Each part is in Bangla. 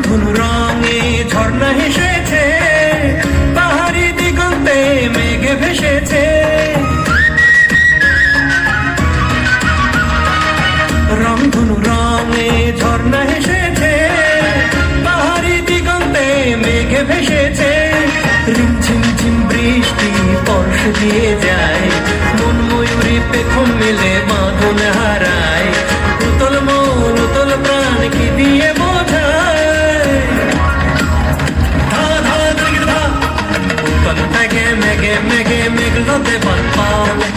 রংধনু রঙে ঝর্ণা হেসেছে, পাহাড়ি দিগন্তে মেঘে ভেসেছে। রংধনু রঙে ঝর্ণা হেসেছে, পাহাড়ি দিগন্তে মেঘে ভেসেছে। রিমঝিম ঝিম বৃষ্টি স্পর্শ দিয়ে যায়, মন ময়ূরী পেখম মেলে বাঁধন হারায়। উতল মন উতল প্রাণ কি দিয়ে বোঝায়। ধা ধা দিগ ধা, উতল মেঘে মেঘে মেঘে মেঘলোতে বান পালে।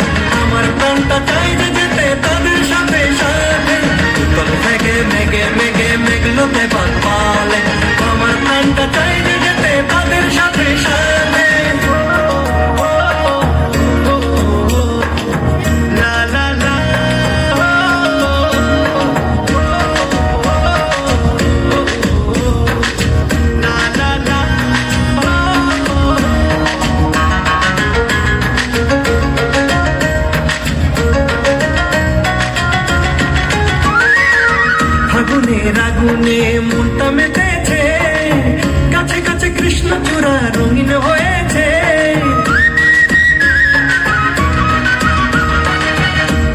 আমার প্রাণটা চাই যে যেতে তাদের সাথে সাথে। উতল মেঘে মেঘে মেঘে মেঘলোতে বান পালে। আমার প্রাণটা চাই যে যেতে তাদের সাথে সাথে। লা লা লা, লা লা লা। ফাগুনের আগুনে মনটা মেতেছে, কাছে কাছে কৃষ্ণচূড়া রঙিন হয়েছে।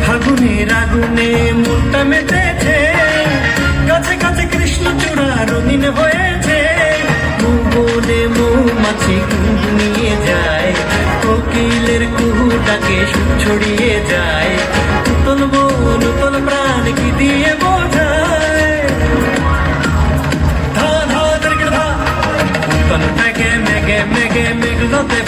ফাগুনের আগুনে মনটা মেতেছে, কাছে কাছে কৃষ্ণচূড়া রঙিন হয়েছে। মৌবনে মৌমাছি নিয়ে যায়, কোকিলের কুহু ডাকে সুর ছড়িয়ে যায়। উতল মন উতল প্রাণ কি দিয়ে বোঝায়। ধা ধা দিগ ধা, উতল মেঘে মেঘে মেঘে মেঘলোতে